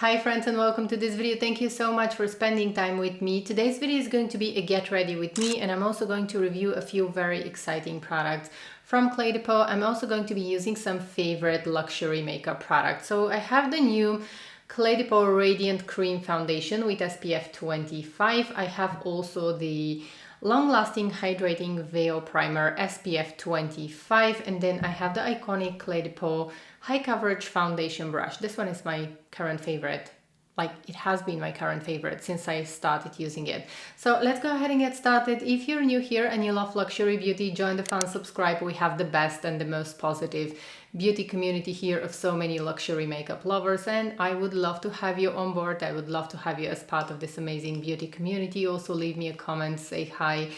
Hi friends and welcome to this video. Thank you so much for spending time with me. Today's video is going to be a get ready with me, and I'm also going to review a few very exciting products from CLE De Peau. I'm also going to be using some favorite luxury makeup products. So I have the new CLE De Peau Radiant Cream Foundation with SPF 25. I have also the long-lasting hydrating veil primer SPF 25, and then I have the iconic CLE De Peau high coverage foundation brush. This one is my current favorite. Like, it has been my current favorite since I started using it. So let's go ahead and get started. If you're new here and you love luxury beauty, join the fun, subscribe. We have the best and the most positive beauty community here of so many luxury makeup lovers, and I would love to have you on board. I would love to have you as part of this amazing beauty community. Also leave me a comment, say hi.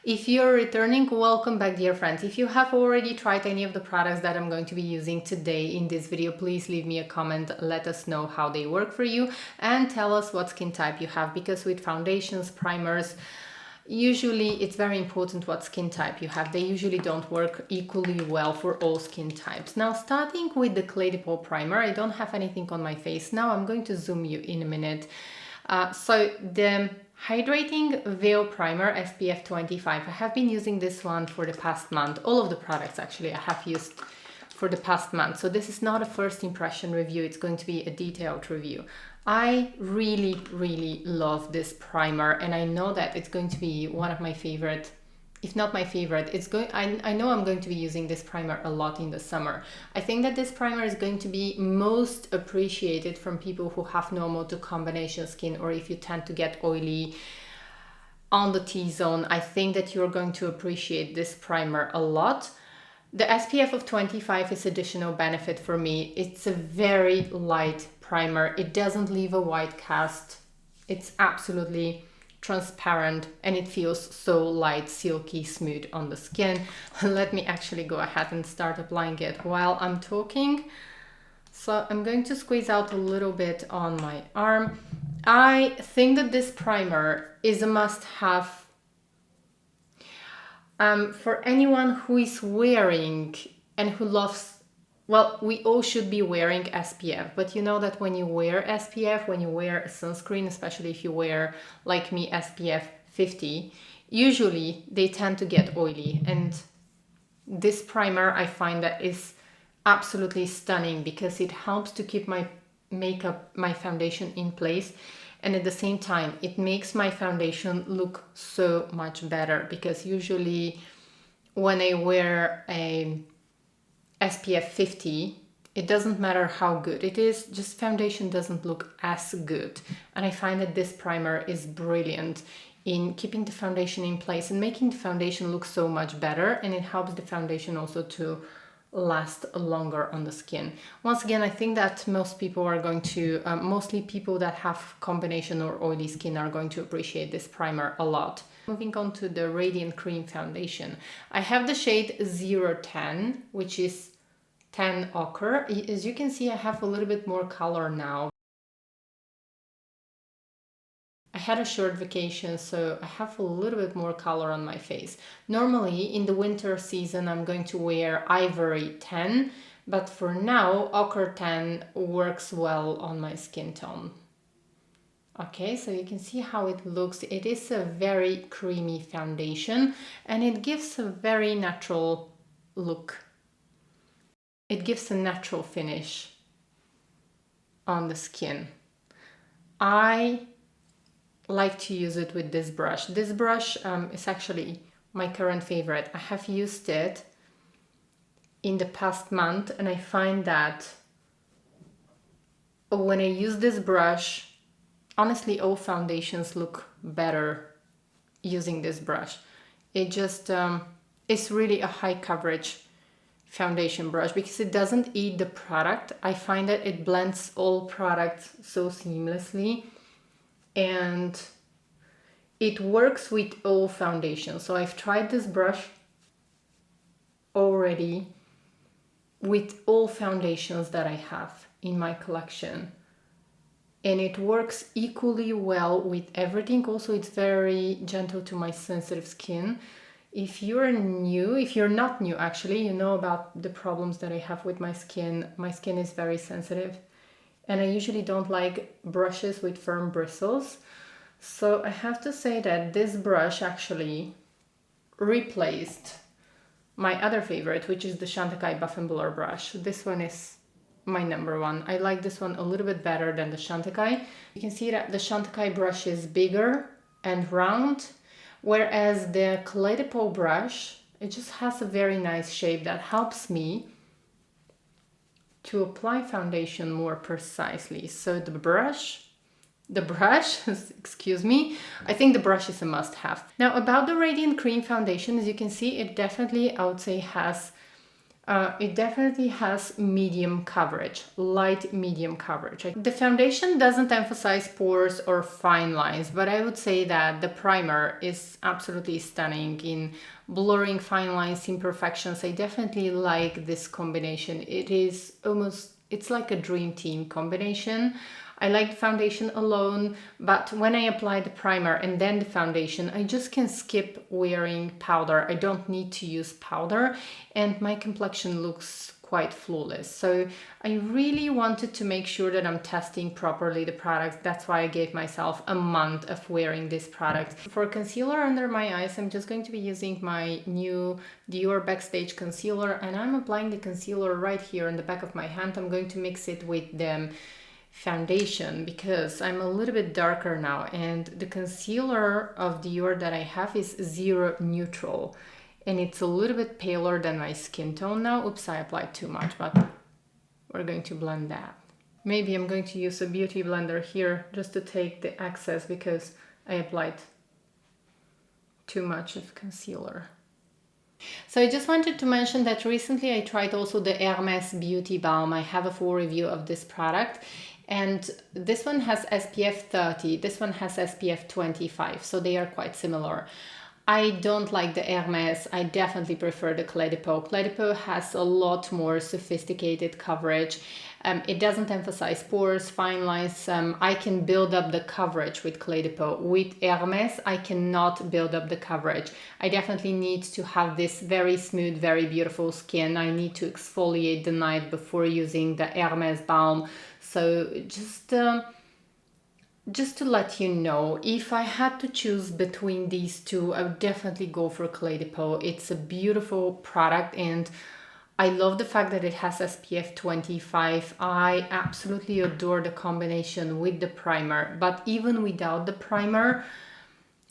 If you're returning, welcome back, dear friends. If you have already tried any of the products that I'm going to be using today in this video, please leave me a comment. Let us know how they work for you and tell us what skin type you have, because with foundations, primers, usually it's very important what skin type you have. They usually don't work equally well for all skin types. Now, starting with the CLE De Peau primer, I don't have anything on my face now. I'm going to zoom you in a minute. So the Hydrating Veil Primer SPF 25. I have been using this one for the past month. All of the products actually I have used for the past month. So this is not a first impression review. It's going to be a detailed review. I really love this primer, and I know that it's going to be one of my favorite, if not my favorite. I know I'm going to be using this primer a lot in the summer. I think that this primer is going to be most appreciated from people who have normal to combination skin, or if you tend to get oily on the T-zone. I think that you're going to appreciate this primer a lot. The SPF of 25 is additional benefit for me. It's a very light primer. It doesn't leave a white cast. It's absolutely transparent, and it feels so light, silky, smooth on the skin. Let me actually go ahead and start applying it while I'm talking. So I'm going to squeeze out a little bit on my arm. I think that this primer is a must-have for anyone who is wearing and who loves. Well, we all should be wearing SPF, but you know that when you wear SPF, when you wear a sunscreen, especially if you wear, like me, SPF 50, usually they tend to get oily. And this primer, I find that is absolutely stunning because it helps to keep my makeup, my foundation in place. And at the same time, it makes my foundation look so much better, because usually when I wear a SPF 50, it doesn't matter how good it is, just foundation doesn't look as good. And I find that this primer is brilliant in keeping the foundation in place and making the foundation look so much better, and it helps the foundation also to last longer on the skin. Once again, I think that most people are going to, mostly people that have combination or oily skin, are going to appreciate this primer a lot. Moving on to the Radiant Cream Foundation. I have the shade 010, which is tan ochre. As you can see, I have a little bit more color now. I had a short vacation, so I have a little bit more color on my face. Normally in the winter season I'm going to wear ivory tan, but for now ochre tan works well on my skin tone. Okay, so you can see how it looks. It is a very creamy foundation, and it gives a very natural look. It gives a natural finish on the skin. I like to use it with this brush. This brush is actually my current favorite. I have used it in the past month, and I find that when I use this brush, honestly, all foundations look better using this brush. It just it's really a high coverage foundation brush because it doesn't eat the product. I find that it blends all products so seamlessly, and it works with all foundations. So I've tried this brush already with all foundations that I have in my collection, and it works equally well with everything. Also, it's very gentle to my sensitive skin. If you're new, if you're not new actually, you know about the problems that I have with my skin. My skin is very sensitive, and I usually don't like brushes with firm bristles. So I have to say that this brush actually replaced my other favorite, which is the Chantecaille Buff and Blur brush. This one is my number one. I like this one a little bit better than the Chantecaille. You can see that the Chantecaille brush is bigger and round, whereas the CLE De Peau brush, it just has a very nice shape that helps me to apply foundation more precisely. So the brush, excuse me, I think the brush is a must-have. Now about the Radiant Cream foundation, as you can see, it definitely, I would say, has medium coverage, light medium coverage. The foundation doesn't emphasize pores or fine lines, but I would say that the primer is absolutely stunning in blurring fine lines, imperfections. I definitely like this combination. It's like a dream team combination. I like the foundation alone, but when I apply the primer and then the foundation, I just can skip wearing powder. I don't need to use powder, and my complexion looks quite flawless. So I really wanted to make sure that I'm testing properly the products. That's why I gave myself a month of wearing this product. For concealer under my eyes, I'm just going to be using my new Dior Backstage concealer, and I'm applying the concealer right here on the back of my hand. I'm going to mix it with the foundation because I'm a little bit darker now, and the concealer of Dior that I have is Zero Neutral, and it's a little bit paler than my skin tone now. Oops, I applied too much, but we're going to blend that. Maybe I'm going to use a beauty blender here just to take the excess because I applied too much of concealer. So I just wanted to mention that recently I tried also the Hermes Beauty Balm. I have a full review of this product, and this one has SPF 30, this one has SPF 25, so they are quite similar. I don't like the Hermes. I definitely prefer the CLE De Peau. CLE De Peau has a lot more sophisticated coverage. It doesn't emphasize pores, fine lines. I can build up the coverage with CLE De Peau. With Hermes, I cannot build up the coverage. I definitely need to have this very smooth, very beautiful skin. I need to exfoliate the night before using the Hermes balm. So just to let you know, if I had to choose between these two, I would definitely go for CLE De Peau. It's a beautiful product, and I love the fact that it has SPF 25. I absolutely adore the combination with the primer, but even without the primer,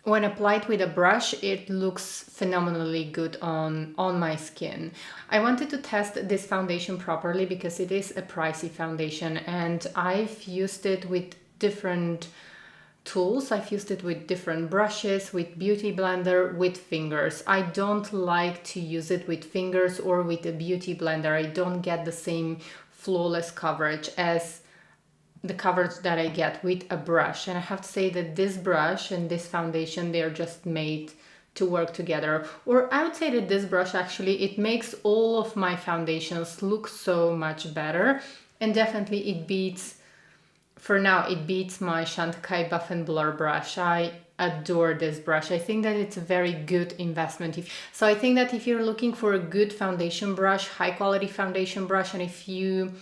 when applied with a brush, it looks phenomenally good on my skin. I wanted to test this foundation properly because it is a pricey foundation, and I've used it with different tools. I've used it with different brushes, with beauty blender, with fingers. I don't like to use it with fingers or with a beauty blender. I don't get the same flawless coverage as the coverage that I get with a brush. And I have to say that this brush and this foundation, they're just made to work together. Or I would say that this brush actually, it makes all of my foundations look so much better. And definitely it beats, for now, it beats my Chantecaille Buff and Blur brush. I adore this brush. I think that it's a very good investment. So I think that if you're looking for a good foundation brush, high quality foundation brush, and if you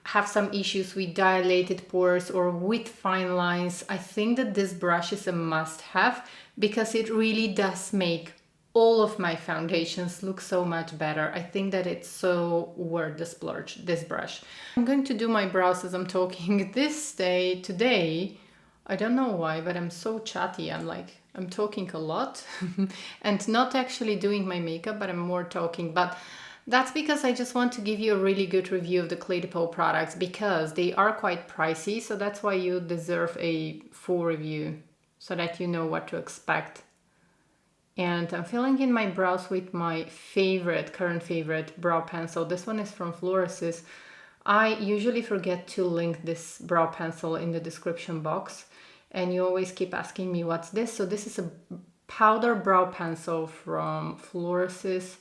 have some issues with dilated pores or with fine lines, I think that this brush is a must-have because it really does make all of my foundations look so much better. I think that it's so worth the splurge, this brush. I'm going to do my brows as I'm talking today. I don't know why, but I'm so chatty. I'm talking a lot and not actually doing my makeup, but I'm more talking. But that's because I just want to give you a really good review of the CLE De Peau products because they are quite pricey. So that's why you deserve a full review so that you know what to expect. And I'm filling in my brows with my current favorite brow pencil. This one is from Floris's. I usually forget to link this brow pencil in the description box, and you always keep asking me what's this. So this is a powder brow pencil from Floris's.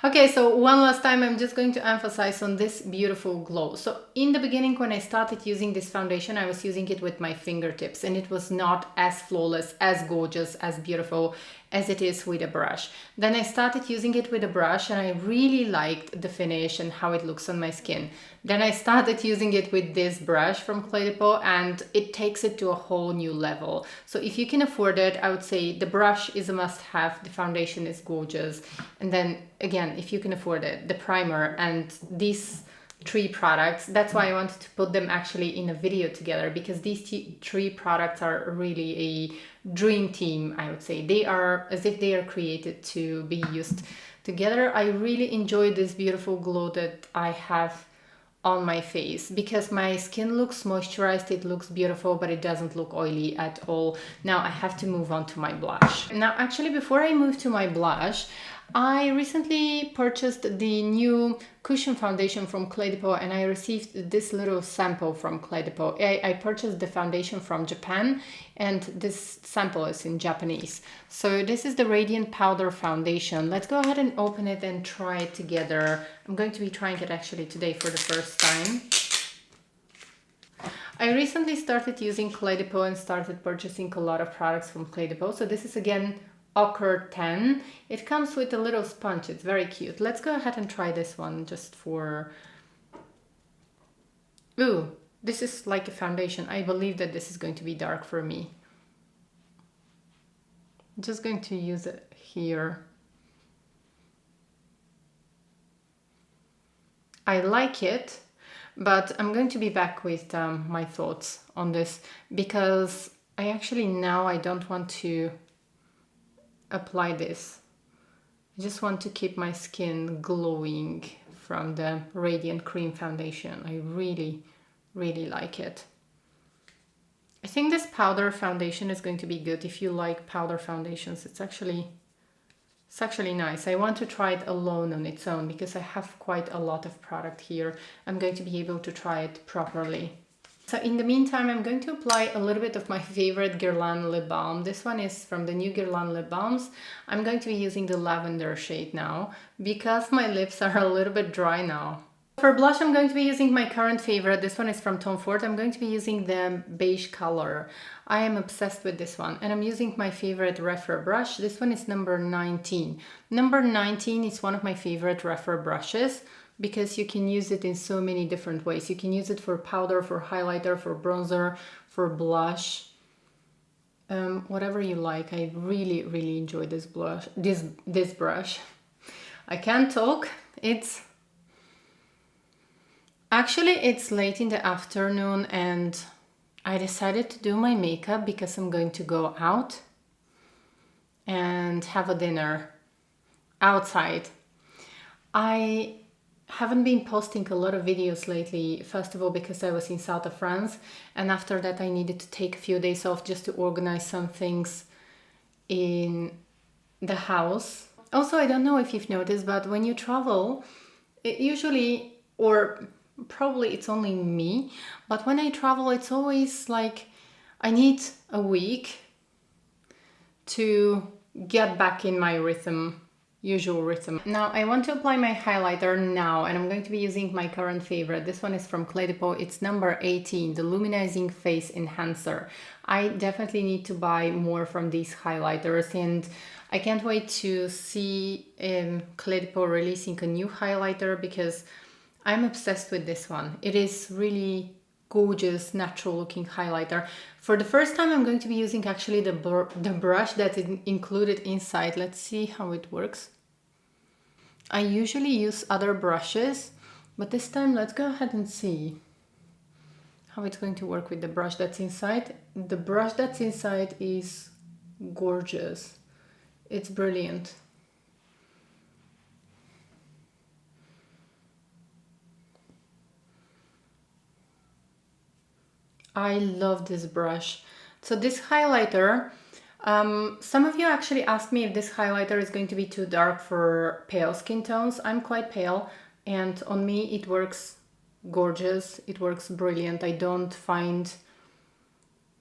Okay, so one last time, I'm just going to emphasize on this beautiful glow. So in the beginning, when I started using this foundation, I was using it with my fingertips, and it was not as flawless, as gorgeous, as beautiful as it is with a brush. Then I started using it with a brush and I really liked the finish and how it looks on my skin. Then I started using it with this brush from CLE DE PEAU and it takes it to a whole new level. So if you can afford it, I would say the brush is a must-have, the foundation is gorgeous. And then again, if you can afford it, the primer and these 3 products. That's why I wanted to put them actually in a video together, because these 3 products are really a dream team, I would say. They are as if they are created to be used together. I really enjoy this beautiful glow that I have on my face because my skin looks moisturized, it looks beautiful, but it doesn't look oily at all. Now I have to move on to my blush. Now actually before I move to my blush, I recently purchased the new cushion foundation from CLE DE PEAU and I received this little sample from CLE DE PEAU. I purchased the foundation from Japan and this sample is in Japanese. So this is the Radiant Powder Foundation. Let's go ahead and open it and try it together. I'm going to be trying it actually today for the first time. I recently started using CLE DE PEAU and started purchasing a lot of products from CLE DE PEAU. So this is again Ochre 10. It comes with a little sponge. It's very cute. Let's go ahead and try this one just for... Ooh, this is like a foundation. I believe that this is going to be dark for me. I'm just going to use it here. I like it, but I'm going to be back with my thoughts on this because I actually now I don't want to apply this. I just want to keep my skin glowing from the Radiant Cream Foundation. I really, really like it. I think this powder foundation is going to be good if you like powder foundations. It's actually nice. I want to try it alone on its own because I have quite a lot of product here. I'm going to be able to try it properly. So in the meantime, I'm going to apply a little bit of my favorite Guerlain lip balm. This one is from the new Guerlain lip balms. I'm going to be using the lavender shade now because my lips are a little bit dry now. For blush, I'm going to be using my current favorite. This one is from Tom Ford. I'm going to be using the beige color. I am obsessed with this one and I'm using my favorite Refer brush. This one is number 19. Number 19 is one of my favorite Refer brushes because you can use it in so many different ways. You can use it for powder, for highlighter, for bronzer, for blush, whatever you like. I really, really enjoy this blush, this brush. I can't talk. Actually, it's late in the afternoon and I decided to do my makeup because I'm going to go out and have a dinner outside. I haven't been posting a lot of videos lately, first of all because I was in south of France and after that I needed to take a few days off just to organize some things in the house. Also, I don't know if you've noticed, but when you travel, it usually, or probably it's only me, but when I travel it's always like I need a week to get back in my rhythm, usual rhythm. Now I want to apply my highlighter now and I'm going to be using my current favorite. This one is from CLE DE PEAU. It's number 18, the Luminizing Face Enhancer. I definitely need to buy more from these highlighters and I can't wait to see CLE DE PEAU releasing a new highlighter because I'm obsessed with this one. It is really gorgeous, natural looking highlighter. For the first time, I'm going to be using actually the brush that is included inside. Let's see how it works. I usually use other brushes, but this time let's go ahead and see how it's going to work with the brush that's inside. The brush that's inside is gorgeous. It's brilliant. I love this brush. So this highlighter, some of you actually asked me if this highlighter is going to be too dark for pale skin tones. I'm quite pale and on me it works gorgeous. It works brilliant. I don't find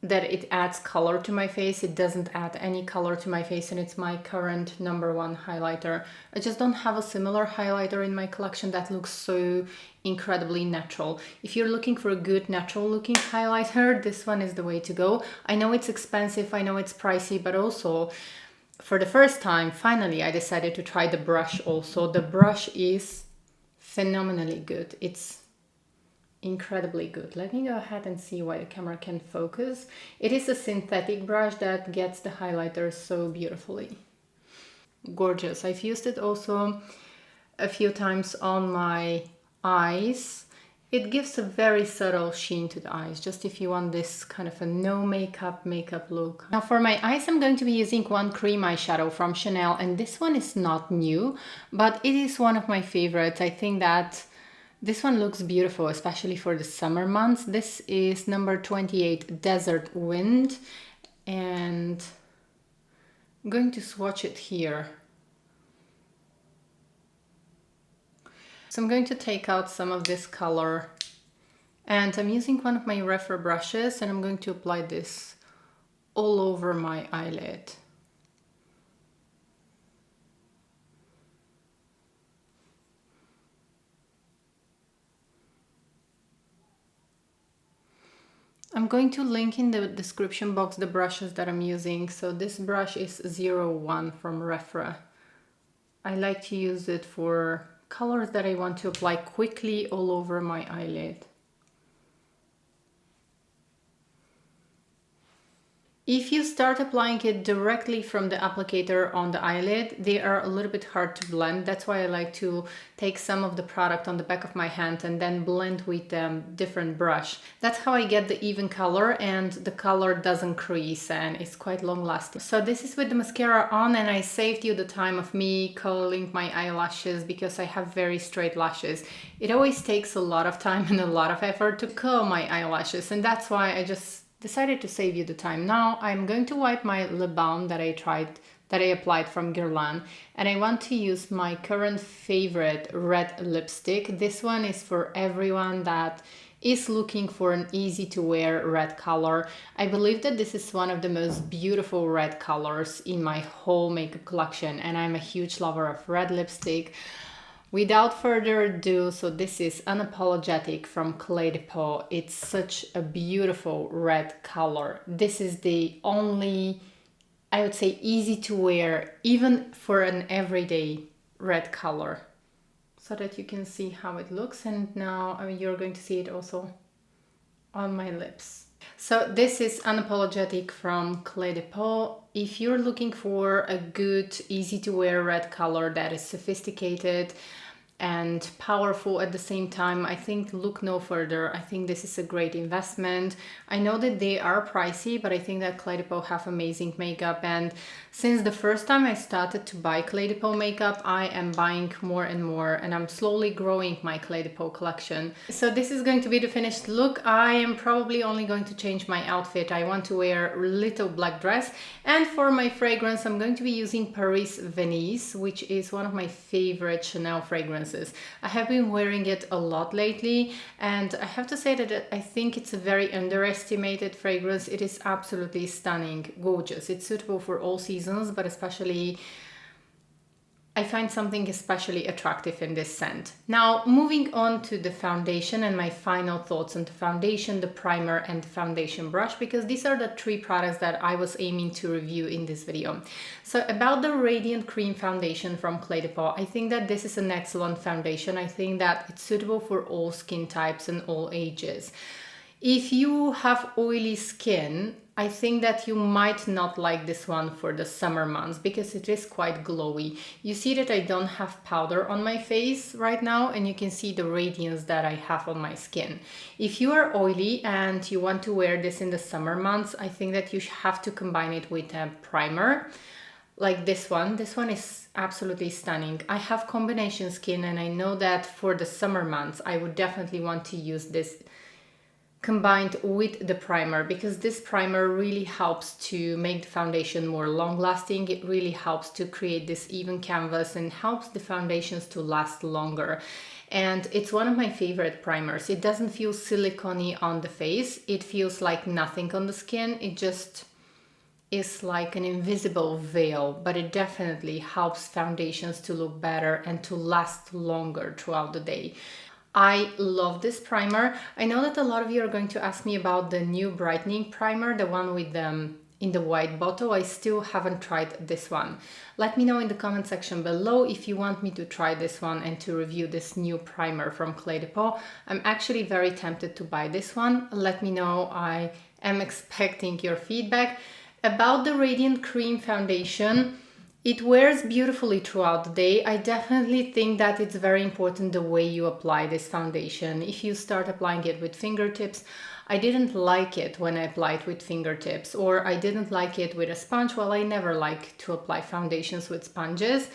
that it adds color to my face. It doesn't add any color to my face and it's my current #1 highlighter. I just don't have a similar highlighter in my collection that looks so incredibly natural. If you're looking for a good natural looking highlighter, this one is the way to go. I know it's expensive, I know it's pricey, but also for the first time, finally, I decided to try the brush also. The brush is phenomenally good. It's incredibly good. Let me go ahead and see why the camera can focus. It is a synthetic brush that gets the highlighter so beautifully. Gorgeous. I've used it also a few times on my eyes. It gives a very subtle sheen to the eyes, just if you want this kind of a no makeup look. Now for my eyes, I'm going to be using one cream eyeshadow from Chanel, and this one is not new, but it is one of my favorites. I think that this one looks beautiful, especially for the summer months. This is number 28, Desert Wind, and I'm going to swatch it here. So I'm going to take out some of this color, and I'm using one of my Refer brushes, and I'm going to apply this all over my eyelid. I'm going to link in the description box the brushes that I'm using. So this brush is 01 from Refer. I like to use it for colors that I want to apply quickly all over my eyelid. If you start applying it directly from the applicator on the eyelid, they are a little bit hard to blend. That's why I like to take some of the product on the back of my hand and then blend with a different brush. That's how I get the even color, and the color doesn't crease and it's quite long lasting. So this is with the mascara on, and I saved you the time of me curling my eyelashes because I have very straight lashes. It always takes a lot of time and a lot of effort to curl my eyelashes, and that's why I just decided to save you the time. Now I'm going to wipe my lip balm that I applied from Guerlain, and I want to use my current favorite red lipstick. This one is for everyone that is looking for an easy to wear red color. I believe that this is one of the most beautiful red colors in my whole makeup collection, and I'm a huge lover of red lipstick. Without further ado, so this is Unapologetic from CLE DE PEAU. It's such a beautiful red color. This is the only, I would say, easy to wear, even for an everyday red color. So that you can see how it looks, and now you're going to see it also on my lips. So this is Unapologetic from CLE DE PEAU. If you're looking for a good, easy to wear red color that is sophisticated and powerful at the same time, I think look no further. I think this is a great investment. I know that they are pricey, but I think that CLE DE PEAU have amazing makeup, and since the first time I started to buy CLE DE PEAU makeup, I am buying more and more, and I'm slowly growing my CLE DE PEAU collection. So this is going to be the finished look. I am probably only going to change my outfit. I want to wear a little black dress, and for my fragrance I'm going to be using Paris Venice, which is one of my favorite Chanel fragrances. I have been wearing it a lot lately, and I have to say that I think it's a very underestimated fragrance. It is absolutely stunning, gorgeous. It's suitable for all seasons, but especially I find something especially attractive in this scent. Now, moving on to the foundation and my final thoughts on the foundation, the primer, and the foundation brush, because these are the three products that I was aiming to review in this video. So about the Radiant Cream Foundation from CLE DE PEAU, I think that this is an excellent foundation. I think that it's suitable for all skin types and all ages. If you have oily skin, I think that you might not like this one for the summer months because it is quite glowy. You see that I don't have powder on my face right now, and you can see the radiance that I have on my skin. If you are oily and you want to wear this in the summer months, I think that you have to combine it with a primer like this one. This one is absolutely stunning. I have combination skin, and I know that for the summer months I would definitely want to use this combined with the primer, because this primer really helps to make the foundation more long lasting. It really helps to create this even canvas and helps the foundations to last longer. And it's one of my favorite primers. It doesn't feel silicone-y on the face. It feels like nothing on the skin. It just is like an invisible veil, but it definitely helps foundations to look better and to last longer throughout the day. I love this primer. I know that a lot of you are going to ask me about the new brightening primer, the one with the in the white bottle. I still haven't tried this one. Let me know in the comment section below if you want me to try this one and to review this new primer from CLE De Peau. I'm actually very tempted to buy this one. Let me know. I am expecting your feedback. About the Radiant Cream Foundation, it wears beautifully throughout the day. I definitely think that it's very important the way you apply this foundation. If you start applying it with fingertips, I didn't like it when I applied with fingertips, or I didn't like it with a sponge. Well, I never like to apply foundations with sponges,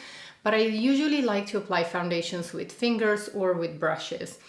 but I usually like to apply foundations with fingers or with brushes.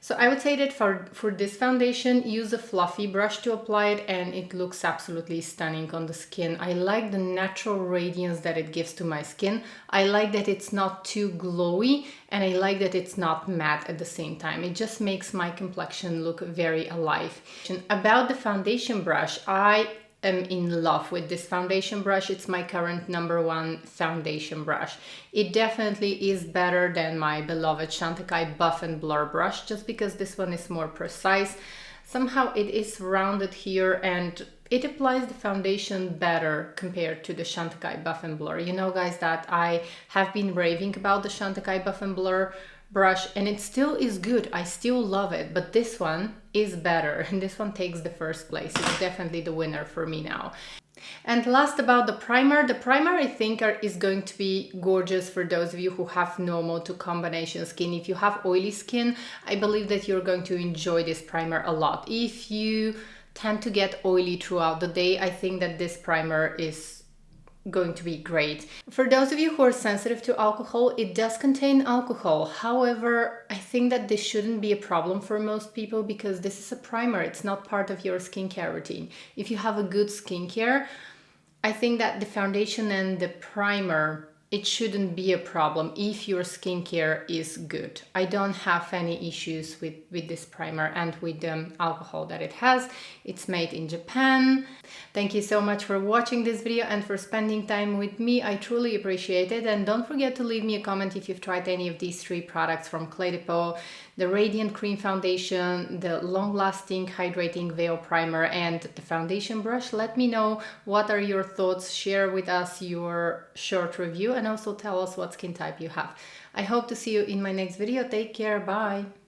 So I would say that for this foundation, use a fluffy brush to apply it, and it looks absolutely stunning on the skin. I like the natural radiance that it gives to my skin. I like that it's not too glowy, and I like that it's not matte at the same time. It just makes my complexion look very alive. And about the foundation brush, I am in love with this foundation brush. It's my current #1 foundation brush. It definitely is better than my beloved Chatty Buff and Blur brush, just because this one is more precise. Somehow it is rounded here and it applies the foundation better compared to the Chatty Buff and Blur. You know, guys, that I have been raving about the Chatty Buff and Blur brush, and it still is good. I still love it, but this one is better, and this one takes the first place. It's definitely the winner for me now. And last, about the primer. The primer, I think, is going to be gorgeous for those of you who have normal to combination skin. If you have oily skin, I believe that you're going to enjoy this primer a lot. If you tend to get oily throughout the day, I think that this primer is going to be great. For those of you who are sensitive to alcohol, it does contain alcohol. However, I think that this shouldn't be a problem for most people, because this is a primer. It's not part of your skincare routine. If you have a good skincare, I think that the foundation and the primer, it shouldn't be a problem if your skincare is good. I don't have any issues with this primer and with the alcohol that it has. It's made in Japan. Thank you so much for watching this video and for spending time with me. I truly appreciate it. And don't forget to leave me a comment if you've tried any of these 3 products from CLE De Peau: the Radiant Cream Foundation, the long-lasting hydrating veil primer, and the foundation brush. Let me know what are your thoughts. Share with us your short review, and also tell us what skin type you have. I hope to see you in my next video. Take care. Bye.